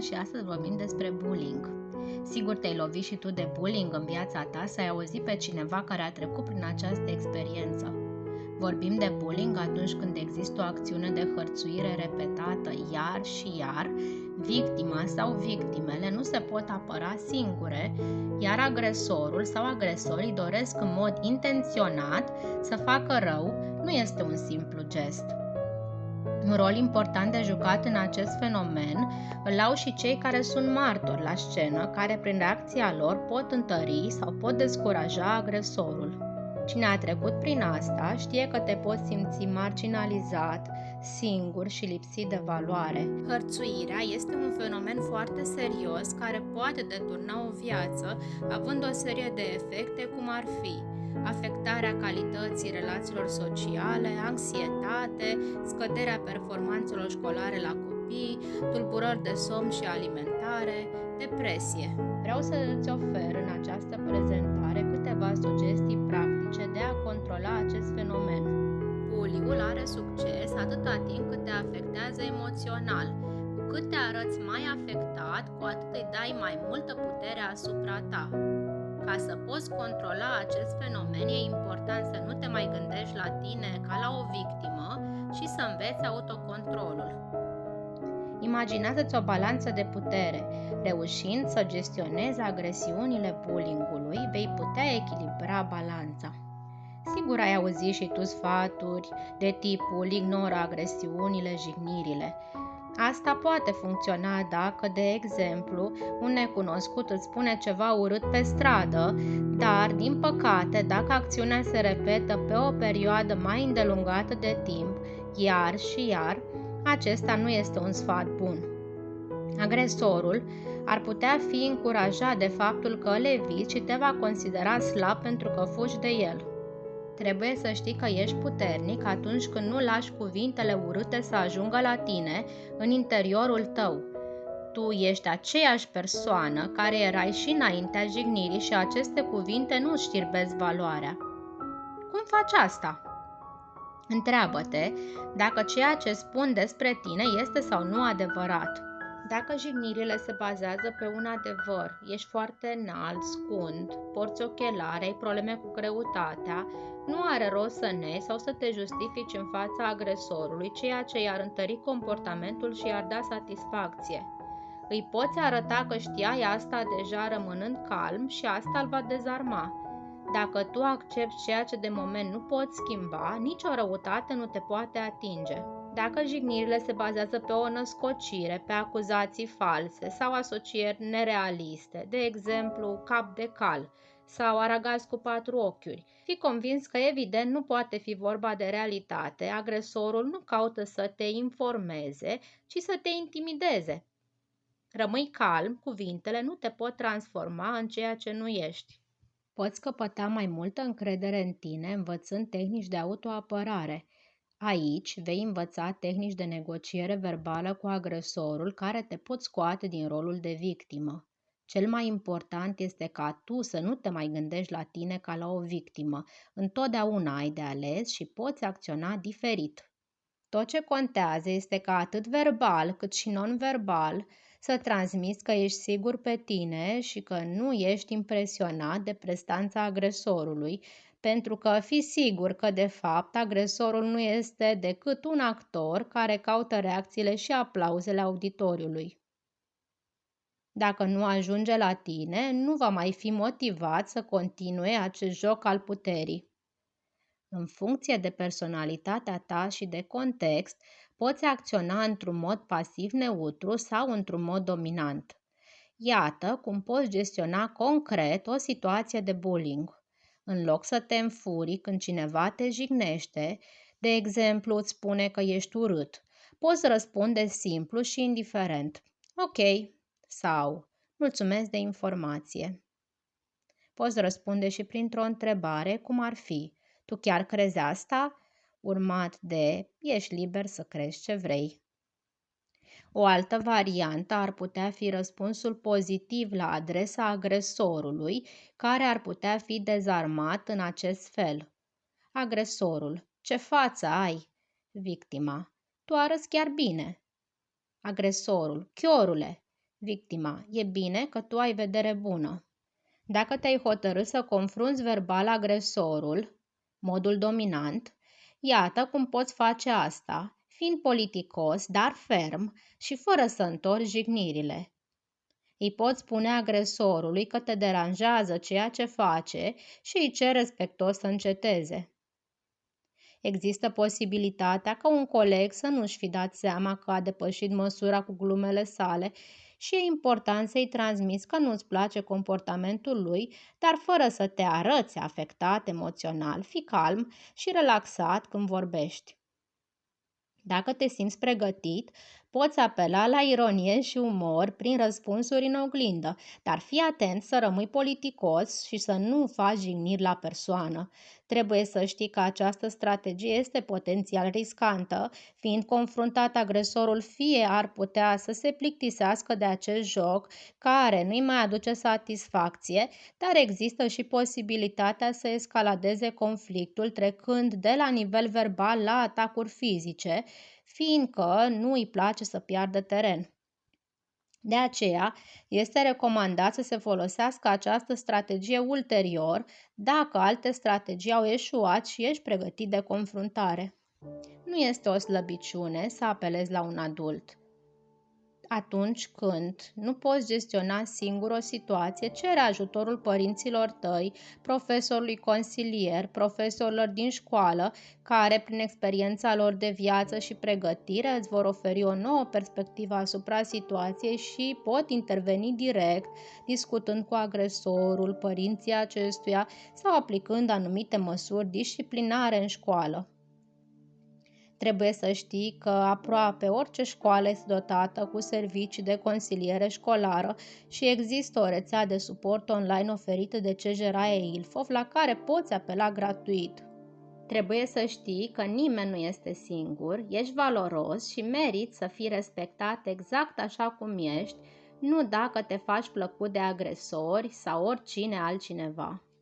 și astăzi vorbim despre bullying. Sigur te-ai lovit și tu de bullying în viața ta, să ai auzit pe cineva care a trecut prin această experiență. Vorbim de bullying atunci când există o acțiune de hărțuire repetată iar și iar, victima sau victimele nu se pot apăra singure, iar agresorul sau agresorii doresc în mod intenționat să facă rău, nu este un simplu gest. Un rol important de jucat în acest fenomen îl au și cei care sunt martori la scenă, care prin reacția lor pot întări sau pot descuraja agresorul. Cine a trecut prin asta știe că te poți simți marginalizat, singur și lipsit de valoare. Hărțuirea este un fenomen foarte serios care poate deturna o viață, având o serie de efecte cum ar fi afectarea calității relațiilor sociale, anxietate, scăderea performanțelor școlare la copii, tulburări de somn și alimentare, depresie. Vreau să îți ofer în această prezentare câteva sugestii practice de a controla acest fenomen. Bullying-ul are succes atâta timp cât te afectează emoțional. Cu cât te arăți mai afectat, cu atât îi dai mai multă putere asupra ta. Ca să poți controla acest fenomen, e important să nu te mai gândești la tine ca la o victimă și să înveți autocontrolul. Imaginează-ți o balanță de putere. Reușind să gestionezi agresiunile bullying-ului, vei putea echilibra balanța. Sigur ai auzit și tu sfaturi de tipul ignora agresiunile, jignirile. Asta poate funcționa dacă, de exemplu, un necunoscut îți spune ceva urât pe stradă, dar, din păcate, dacă acțiunea se repetă pe o perioadă mai îndelungată de timp, iar și iar, acesta nu este un sfat bun. Agresorul ar putea fi încurajat de faptul că îl eviți și te va considera slab pentru că fugi de el. Trebuie să știi că ești puternic atunci când nu lași cuvintele urâte să ajungă la tine în interiorul tău. Tu ești aceeași persoană care erai și înaintea jignirii și aceste cuvinte nu îți știrbesc valoarea. Cum faci asta? Întreabă-te dacă ceea ce spun despre tine este sau nu adevărat. Dacă jignirile se bazează pe un adevăr, ești foarte înalt, scund, porți ochelari, ai probleme cu greutatea, nu are rost să nei sau să te justifici în fața agresorului, ceea ce i-ar întări comportamentul și i-ar da satisfacție. Îi poți arăta că știai asta deja rămânând calm și asta îl va dezarma. Dacă tu accepti ceea ce de moment nu poți schimba, nicio răutate nu te poate atinge. Dacă jignirile se bazează pe o născocire, pe acuzații false sau asocieri nerealiste, de exemplu cap de cal sau aragaz cu 4 ochiuri, fii convins că evident nu poate fi vorba de realitate, agresorul nu caută să te informeze, ci să te intimideze. Rămâi calm, cuvintele nu te pot transforma în ceea ce nu ești. Poți căpăta mai multă încredere în tine învățând tehnici de autoapărare. Aici vei învăța tehnici de negociere verbală cu agresorul care te pot scoate din rolul de victimă. Cel mai important este ca tu să nu te mai gândești la tine ca la o victimă. Întotdeauna ai de ales și poți acționa diferit. Tot ce contează este că atât verbal cât și non-verbal să transmiți că ești sigur pe tine și că nu ești impresionat de prestanța agresorului, pentru că fii sigur că de fapt agresorul nu este decât un actor care caută reacțiile și aplauzele auditoriului. Dacă nu ajunge la tine, nu va mai fi motivat să continue acest joc al puterii. În funcție de personalitatea ta și de context, poți acționa într-un mod pasiv-neutru sau într-un mod dominant. Iată cum poți gestiona concret o situație de bullying. În loc să te înfurii când cineva te jignește, de exemplu îți spune că ești urât, poți răspunde simplu și indiferent. Ok, sau mulțumesc de informație. Poți răspunde și printr-o întrebare, cum ar fi: tu chiar crezi asta? Urmat de ești liber să crezi ce vrei. O altă variantă ar putea fi răspunsul pozitiv la adresa agresorului, care ar putea fi dezarmat în acest fel. Agresorul: ce față ai? Victima: tu arăți chiar bine. Agresorul: chiorule. Victima: e bine că tu ai vedere bună. Dacă te-ai hotărât să confrunți verbal agresorul, modul dominant, iată cum poți face asta, fiind politicos, dar ferm și fără să întorci jignirile. Îi poți spune agresorului că te deranjează ceea ce face și îi ceri respectos să înceteze. Există posibilitatea ca un coleg să nu-și fi dat seama că a depășit măsura cu glumele sale și e important să-i transmiți că nu-ți place comportamentul lui, dar fără să te arăți afectat emoțional. Fii calm și relaxat când vorbești. Dacă te simți pregătit, poți apela la ironie și umor prin răspunsuri în oglindă, dar fii atent să rămâi politicos și să nu faci jigniri la persoană. Trebuie să știi că această strategie este potențial riscantă, fiind confruntat agresorul fie ar putea să se plictisească de acest joc care nu-i mai aduce satisfacție, dar există și posibilitatea să escaladeze conflictul trecând de la nivel verbal la atacuri fizice, fiindcă nu îi place să piardă teren. De aceea, este recomandat să se folosească această strategie ulterior dacă alte strategii au eșuat și ești pregătit de confruntare. Nu este o slăbiciune să apelezi la un adult. Atunci când nu poți gestiona singur o situație, cere ajutorul părinților tăi, profesorului consilier, profesorilor din școală, care, prin experiența lor de viață și pregătire, îți vor oferi o nouă perspectivă asupra situației și pot interveni direct, discutând cu agresorul, părinții acestuia sau aplicând anumite măsuri disciplinare în școală. Trebuie să știi că aproape orice școală este dotată cu servicii de consiliere școlară și există o rețea de suport online oferită de CJRAE Ilfov la care poți apela gratuit. Trebuie să știi că nimeni nu este singur, ești valoros și meriți să fii respectat exact așa cum ești, nu dacă te faci plăcut de agresori sau oricine altcineva.